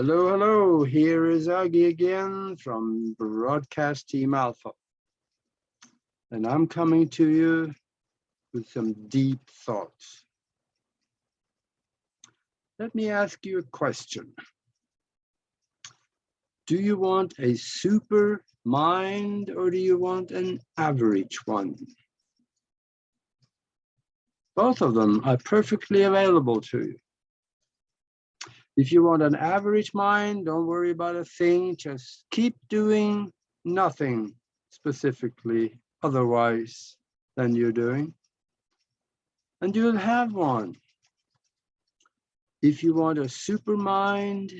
Hello, hello. Here is Aage again from Broadcast Team Alpha. And I'm coming to you with some deep thoughts. Let me ask you a question. Do you want a super mind or do you want an average one? Both of them are perfectly available to you. If you want an average mind, don't worry about a thing, just keep doing nothing specifically otherwise than you're doing, and you'll have one. If you want a super mind,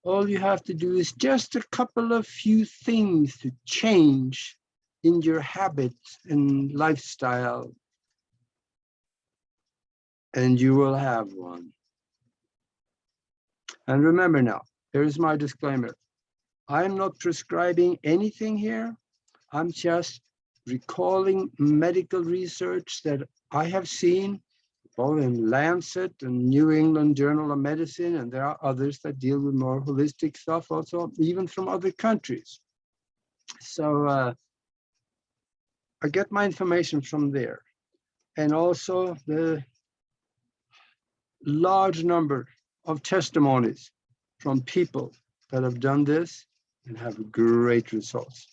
all you have to do is just a couple of few things to change in your habits and lifestyle, and you will have one. And remember now, here's my disclaimer. I'm not prescribing anything here. I'm just recalling medical research that I have seen, both in Lancet and New England Journal of Medicine, and there are others that deal with more holistic stuff also, even from other countries. So I get my information from there. And also the large number of testimonies from people that have done this and have great results.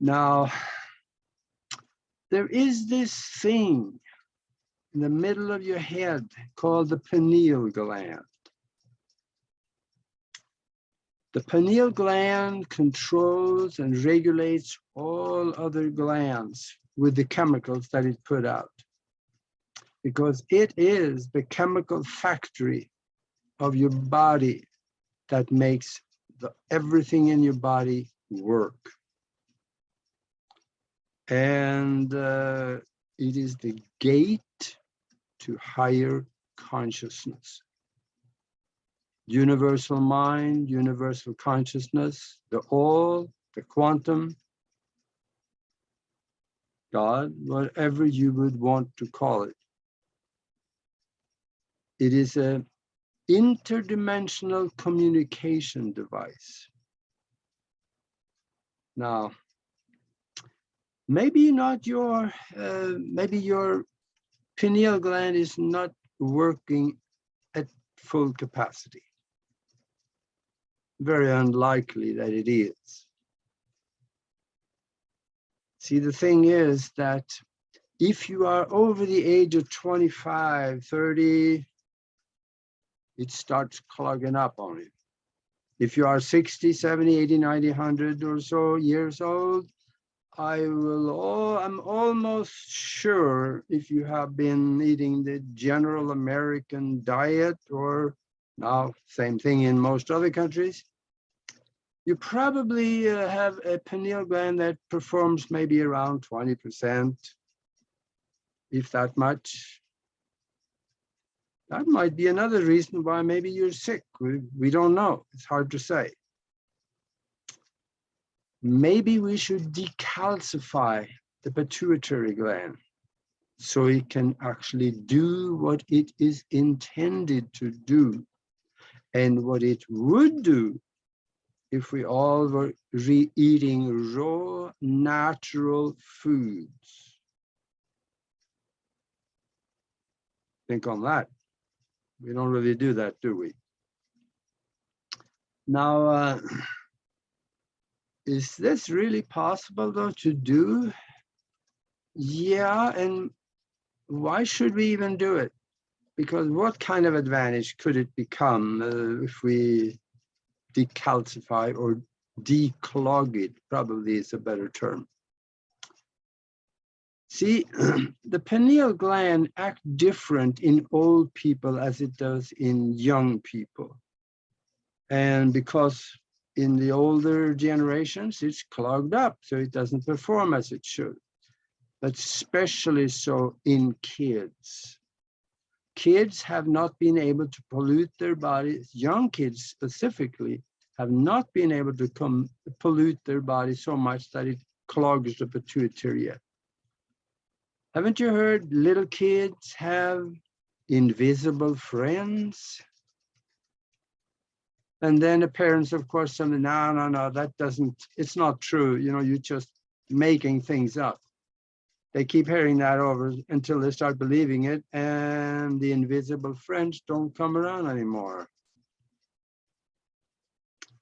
Now, there is this thing in the middle of your head called the pineal gland. The pineal gland controls and regulates all other glands with the chemicals that it put out, because it is the chemical factory of your body that makes everything in your body work. And it is the gate to higher consciousness. Universal mind, universal consciousness, the all, the quantum, God, whatever you would want to call it. It is an interdimensional communication device. Now, maybe your pineal gland is not working at full capacity. Very unlikely that it is. See, the thing is that if you are over the age of 25, 30, it starts clogging up on you. If you are 60, 70, 80, 90, 100 or so years old, I'm almost sure if you have been eating the general American diet, or now same thing in most other countries, you probably have a pineal gland that performs maybe around 20%, if that much. That might be another reason why maybe you're sick. We don't know. It's hard to say. Maybe we should decalcify the pituitary gland so it can actually do what it is intended to do and what it would do if we all were eating raw, natural foods. Think on that. We don't really do that, do we? Now, is this really possible, though, to do? Yeah, and why should we even do it? Because what kind of advantage could it become if we decalcify or declog it? Probably is a better term. See, the pineal gland acts different in old people as it does in young people. And because in the older generations, it's clogged up, so it doesn't perform as it should. But especially so in kids. Kids have not been able to pollute their bodies. Young kids specifically have not been able to pollute their body so much that it clogs the pituitary yet. Haven't you heard little kids have invisible friends? And then the parents, of course, say, no, that doesn't, it's not true. You know, you're just making things up. They keep hearing that over until they start believing it, and the invisible friends don't come around anymore.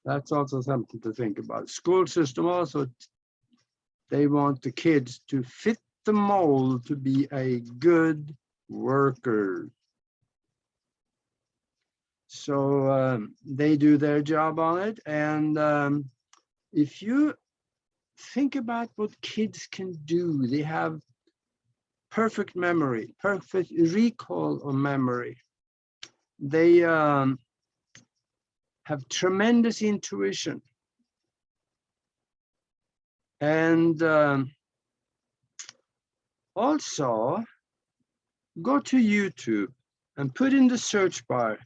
That's also something to think about. School system also, they want the kids to fit the mold to be a good worker. So they do their job on it. And if you think about what kids can do, they have perfect memory, perfect recall of memory. They have tremendous intuition. And also go to YouTube and put in the search bar,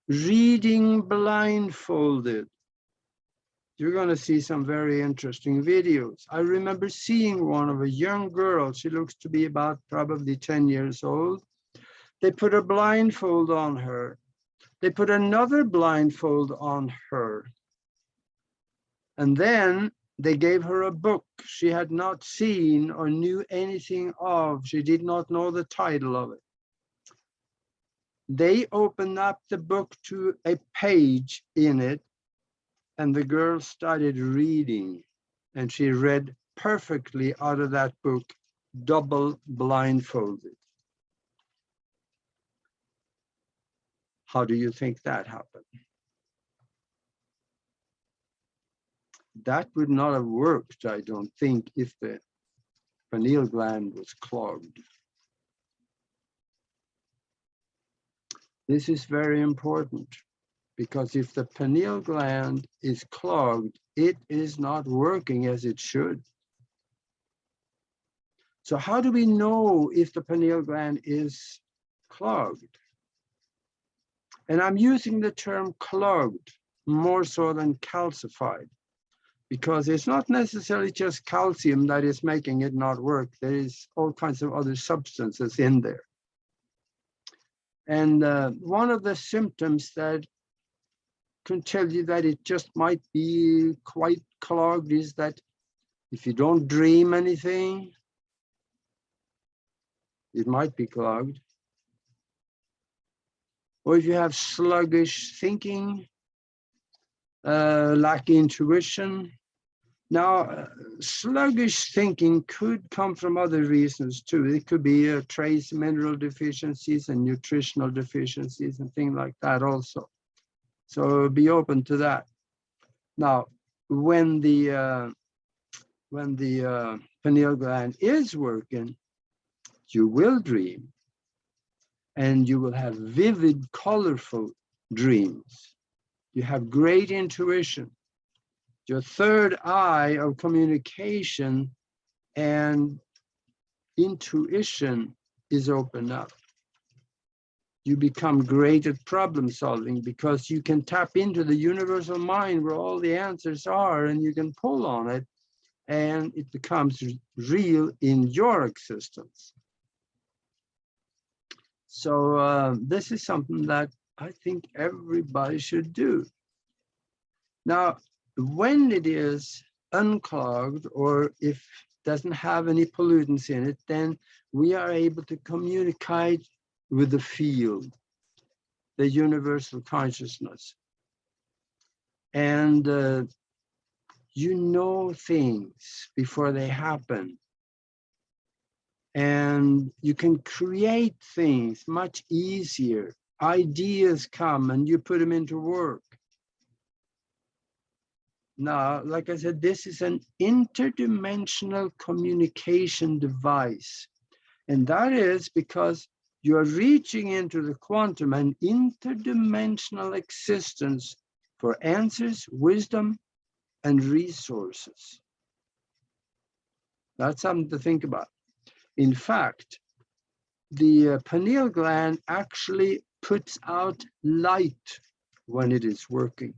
reading blindfolded. You're going to see some very interesting videos. I remember seeing one of a young girl. She looks to be about probably 10 years old. They put a blindfold on her. They put another blindfold on her. And then they gave her a book she had not seen or knew anything of. She did not know the title of it. They opened up the book to a page in it, and the girl started reading, and she read perfectly out of that book, double blindfolded. How do you think that happened? That would not have worked, I don't think, if the pineal gland was clogged. This is very important, because if the pineal gland is clogged, it is not working as it should. So how do we know if the pineal gland is clogged? And I'm using the term clogged more so than calcified, because it's not necessarily just calcium that is making it not work. There is all kinds of other substances in there. And one of the symptoms that can tell you that it just might be quite clogged is that if you don't dream anything, it might be clogged. Or if you have sluggish thinking, lack intuition. Now, sluggish thinking could come from other reasons too. It could be trace mineral deficiencies and nutritional deficiencies and things like that also. So be open to that. Now, when the pineal gland is working, you will dream, and you will have vivid, colorful dreams. You have great intuition. Your third eye of communication and intuition is opened up. You become great at problem solving, because you can tap into the universal mind where all the answers are, and you can pull on it, and it becomes real in your existence. So this is something that I think everybody should do. Now, when it is unclogged, or if it doesn't have any pollutants in it, then we are able to communicate with the field, the universal consciousness. And you know things before they happen. And you can create things much easier. Ideas come and you put them into work. Now, like I said, this is an interdimensional communication device. And that is because you're reaching into the quantum and interdimensional existence for answers, wisdom, and resources. That's something to think about. In fact, the pineal gland actually puts out light when it is working.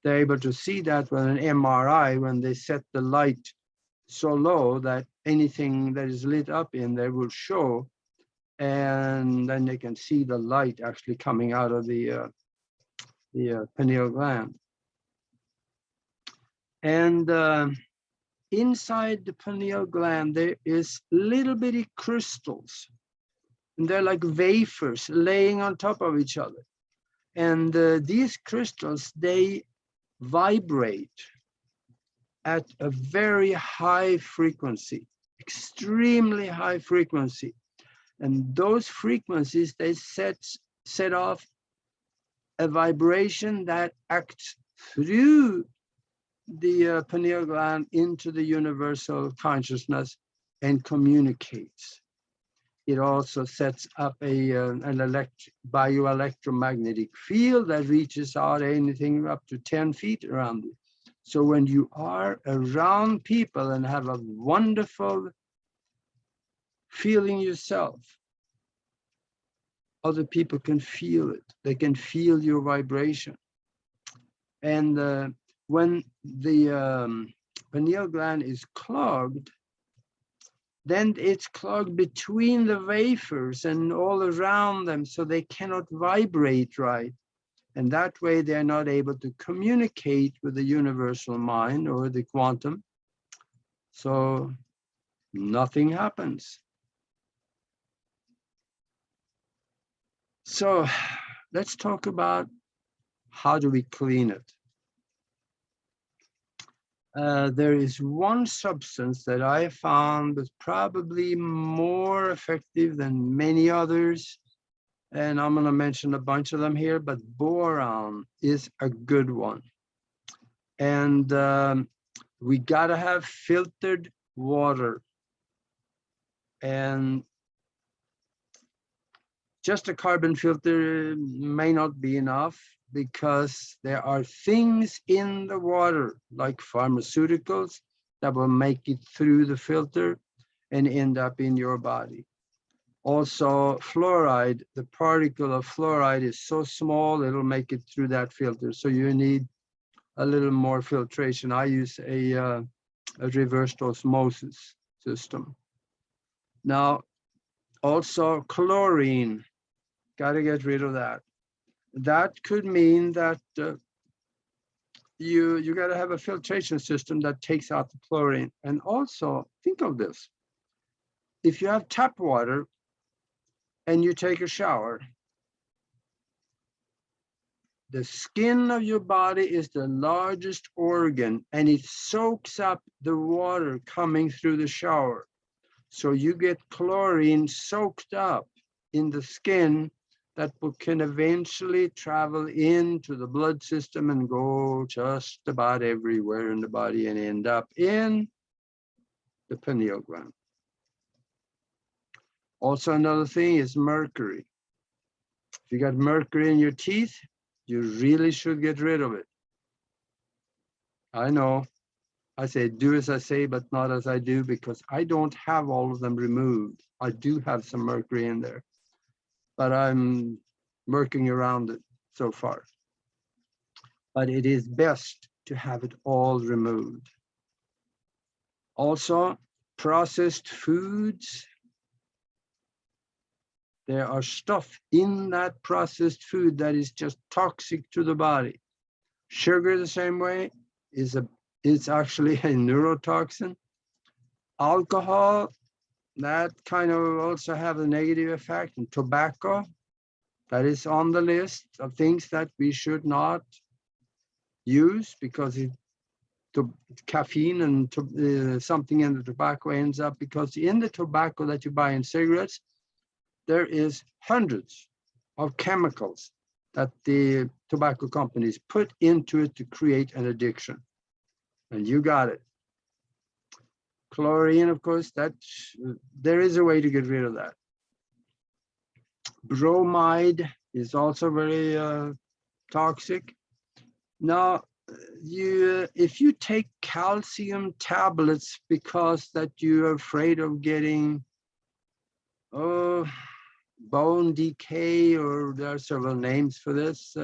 They're able to see that with an MRI when they set the light so low that anything that is lit up in there will show, and then they can see the light actually coming out of the the pineal gland. And inside the pineal gland, there is little bitty crystals. And they're like wafers laying on top of each other. And these crystals, they vibrate at a very high frequency, extremely high frequency. And those frequencies, they set off a vibration that acts through the pineal gland into the universal consciousness and communicates. It also sets up an bioelectromagnetic field that reaches out anything up to 10 feet around you. So when you are around people and have a wonderful feeling yourself, other people can feel it. They can feel your vibration. And when the pineal gland is clogged, then it's clogged between the wafers and all around them, so they cannot vibrate right. And that way they're not able to communicate with the universal mind or the quantum. So nothing happens. So let's talk about how do we clean it. There is one substance that I found was probably more effective than many others. And I'm going to mention a bunch of them here, but boron is a good one. And we got to have filtered water. And just a carbon filter may not be enough, because there are things in the water, like pharmaceuticals, that will make it through the filter and end up in your body. Also, fluoride, the particle of fluoride is so small, it'll make it through that filter. So you need a little more filtration. I use a reversed osmosis system. Now, also chlorine, got to get rid of that. That could mean that you got to have a filtration system that takes out the chlorine. And also, think of this. If you have tap water and you take a shower, the skin of your body is the largest organ, and it soaks up the water coming through the shower. So you get chlorine soaked up in the skin that can eventually travel into the blood system and go just about everywhere in the body and end up in the pineal gland. Also, another thing is mercury. If you got mercury in your teeth, you really should get rid of it. I know, I say do as I say, but not as I do, because I don't have all of them removed. I do have some mercury in there, but I'm working around it so far. But it is best to have it all removed. Also, processed foods. There are stuff in that processed food that is just toxic to the body. Sugar, the same way, it's actually a neurotoxin. Alcohol, that kind of also have a negative effect. And tobacco, that is on the list of things that we should not use, because caffeine and something in the tobacco ends up, because in the tobacco that you buy in cigarettes, there is hundreds of chemicals that the tobacco companies put into it to create an addiction. And you got it. Chlorine, of course, there is a way to get rid of that. Bromide is also very toxic. Now, if you take calcium tablets because that you're afraid of getting bone decay, or there are several names for this,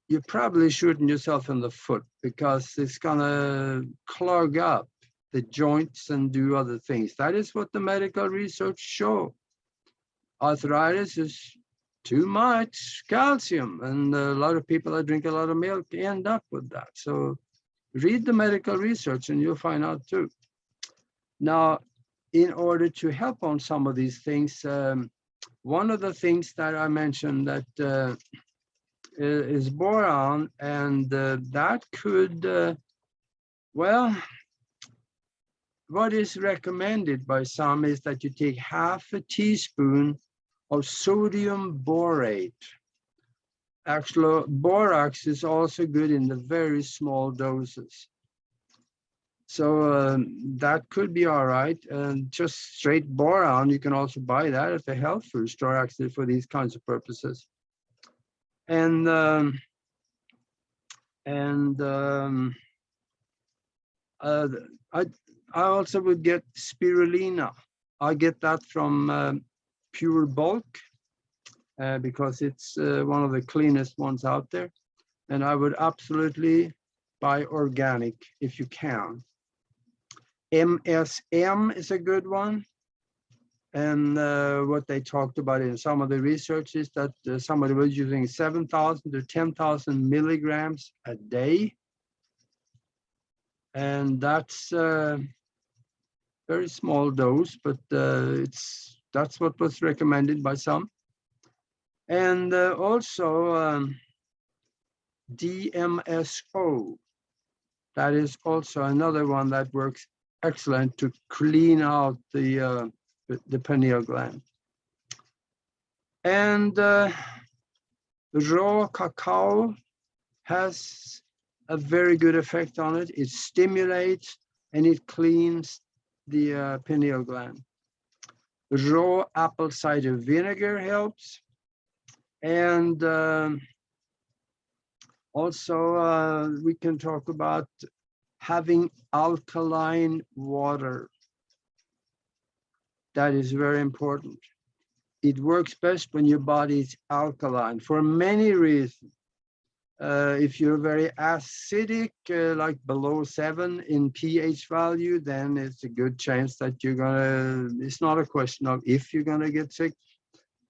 you're probably shooting yourself in the foot, because it's gonna clog up the joints and do other things. That is what the medical research show. Arthritis is too much calcium, and a lot of people that drink a lot of milk end up with that. So read the medical research and you'll find out too. Now, in order to help on some of these things, one of the things that I mentioned that is boron, and that could, well, what is recommended by some is that you take half a teaspoon of sodium borate. Actually, borax is also good in the very small doses. So that could be all right. And just straight boron, you can also buy that at the health food store actually for these kinds of purposes. And I also would get spirulina. I get that from Pure Bulk because it's one of the cleanest ones out there. And I would absolutely buy organic if you can. MSM is a good one. And what they talked about in some of the research is that somebody was using 7,000 to 10,000 milligrams a day. And that's a very small dose, but that's what was recommended by some. And also DMSO, that is also another one that works excellent to clean out the pineal gland. And raw cacao has a very good effect on it. It stimulates and it cleans the pineal gland. Raw apple cider vinegar helps. And also we can talk about having alkaline water. That is very important. It works best when your body is alkaline for many reasons. If you're very acidic, like below 7 in pH value, then it's a good chance that you're gonna, it's not a question of if you're gonna get sick,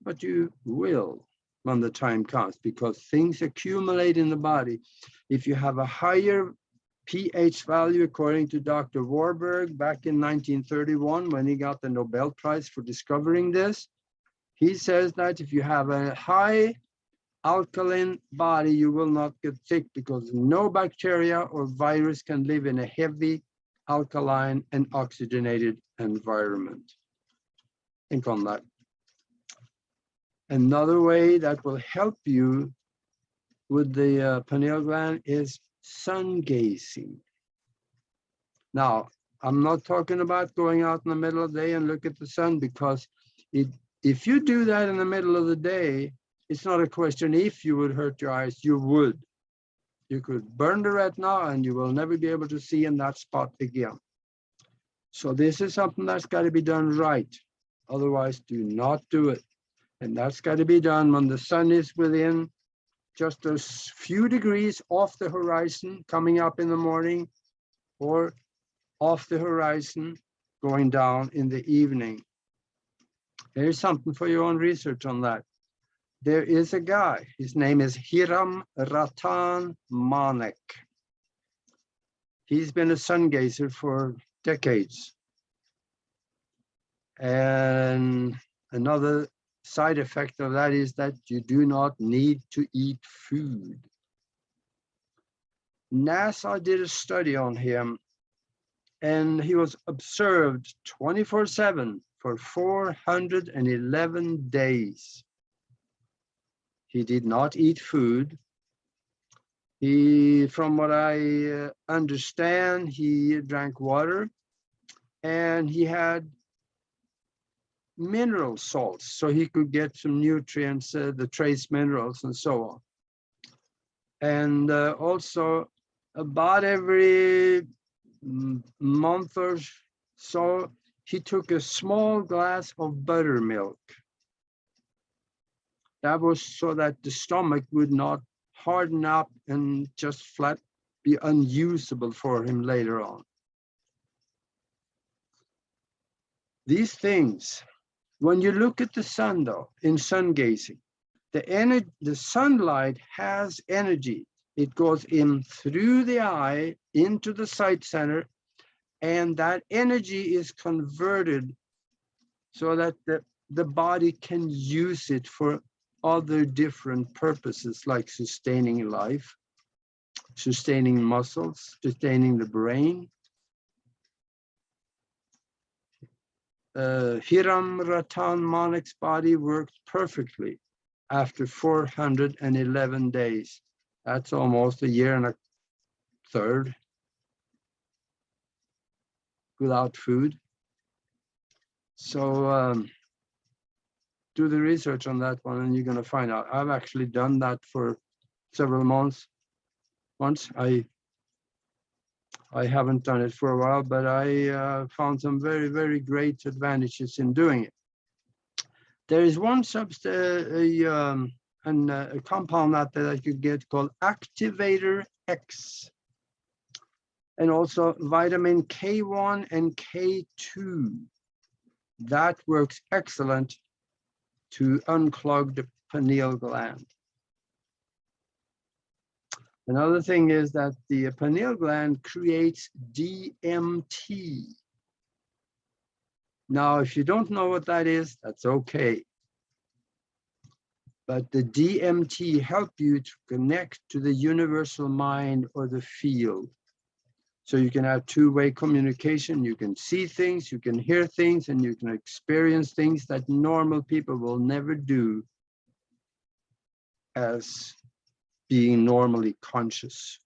but you will when the time comes, because things accumulate in the body. If you have a higher pH value, according to Dr. Warburg back in 1931, when he got the Nobel Prize for discovering this, he says that if you have a high alkaline body, you will not get sick because no bacteria or virus can live in a heavy, alkaline, and oxygenated environment. Think on that. Another way that will help you with the pineal gland is sun gazing. Now, I'm not talking about going out in the middle of the day and look at the sun, because if you do that in the middle of the day, it's not a question if you would hurt your eyes, you would. You could burn the retina and you will never be able to see in that spot again. So this is something that's got to be done right. Otherwise, do not do it. And that's got to be done when the sun is within just a few degrees off the horizon coming up in the morning, or off the horizon going down in the evening. Here's something for your own research on that. There is a guy, his name is Hiram Ratan Manek. He's been a sun gazer for decades. And another side effect of that is that you do not need to eat food. NASA did a study on him, and he was observed 24/7 for 411 days. He did not eat food. He, from what I understand, he drank water, and he had mineral salts so he could get some nutrients, the trace minerals and so on. And also about every month or so, he took a small glass of buttermilk. That was so that the stomach would not harden up and just flat be unusable for him later on. These things, when you look at the sun though, in sun gazing, the sunlight has energy. It goes in through the eye into the sight center, and that energy is converted so that the body can use it for other different purposes, like sustaining life, sustaining muscles, sustaining the brain. Hiram Ratan Manik's body worked perfectly after 411 days. That's almost a year and a third without food. So do the research on that one and you're going to find out. I've actually done that for several months. Once I haven't done it for a while, but I found some very, very great advantages in doing it. There is one a compound out there that you get called Activator X, and also vitamin K1 and K2. That works excellent to unclog the pineal gland. Another thing is that the pineal gland creates DMT. Now, if you don't know what that is, that's okay. But the DMT help you to connect to the universal mind or the field. So you can have two-way communication, you can see things, you can hear things, and you can experience things that normal people will never do as being normally conscious.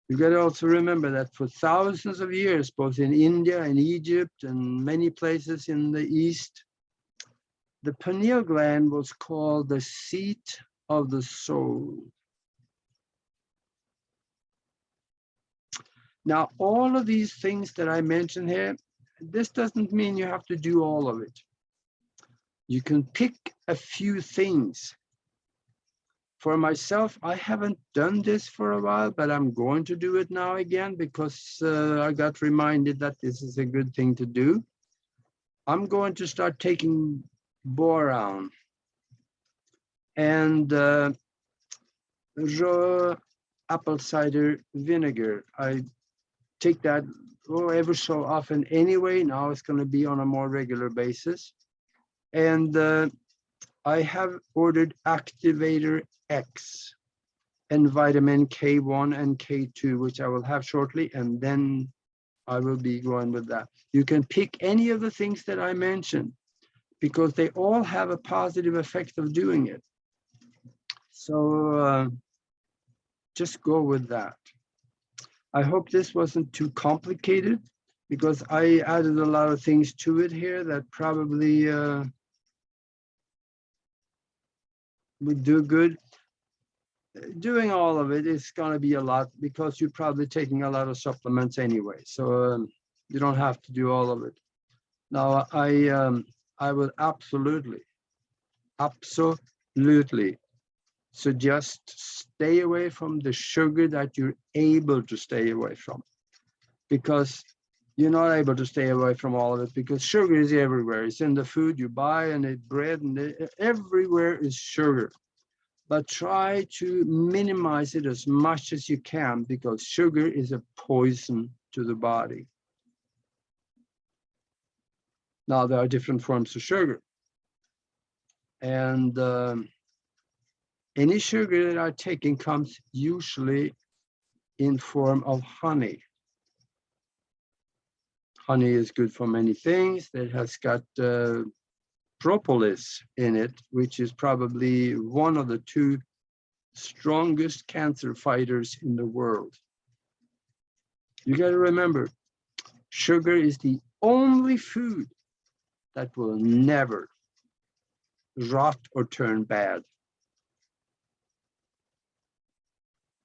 You got to also remember that for thousands of years, both in India and Egypt and many places in the East, the pineal gland was called the seat of the soul. Now, all of these things that I mentioned here, this doesn't mean you have to do all of it. You can pick a few things. For myself, I haven't done this for a while, but I'm going to do it now again because I got reminded that this is a good thing to do. I'm going to start taking boron and raw apple cider vinegar. I take that ever so often anyway. Now it's going to be on a more regular basis. And I have ordered Activator X and vitamin K1 and K2, which I will have shortly, and then I will be going with that. You can pick any of the things that I mentioned because they all have a positive effect of doing it. So just go with that. I hope this wasn't too complicated because I added a lot of things to it here that probably would do good. Doing all of it is going to be a lot because you're probably taking a lot of supplements anyway. So you don't have to do all of it. Now, I would absolutely suggest stay away from the sugar that you're able to stay away from, because you're not able to stay away from all of it because sugar is everywhere. It's in the food you buy and the bread and everywhere is sugar. But try to minimize it as much as you can because sugar is a poison to the body. Now, there are different forms of sugar. And any sugar that I'm taking comes usually in form of honey. Honey is good for many things. It has got propolis in it, which is probably one of the two strongest cancer fighters in the world. You got to remember, sugar is the only food that will never rot or turn bad.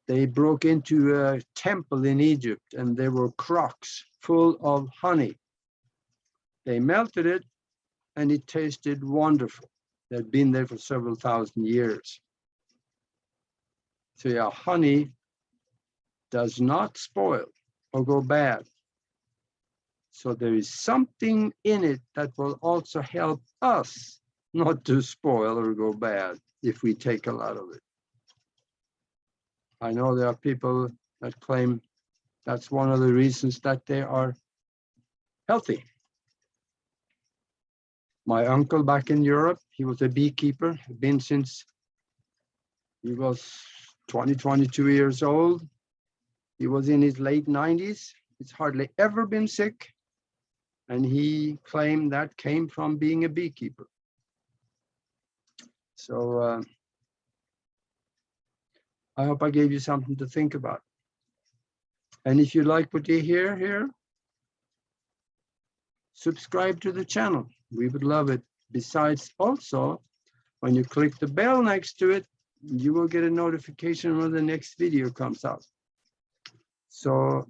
They broke into a temple in Egypt and there were crocks full of honey. They melted it and it tasted wonderful. They'd been there for several thousand years. So yeah, honey does not spoil or go bad. So there is something in it that will also help us not to spoil or go bad if we take a lot of it. I know there are people that claim that's one of the reasons that they are healthy. My uncle back in Europe, he was a beekeeper, been since he was 22 years old. He was in his late 90s. He's hardly ever been sick. And he claimed that came from being a beekeeper. So I hope I gave you something to think about. And if you like what you hear here, subscribe to the channel. We would love it. Besides, also, when you click the bell next to it, you will get a notification when the next video comes out. So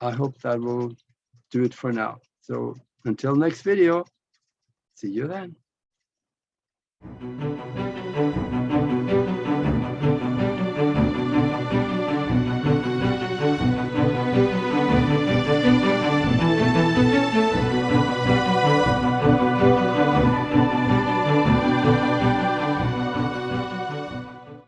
I hope that will do it for now. So until next video, see you then.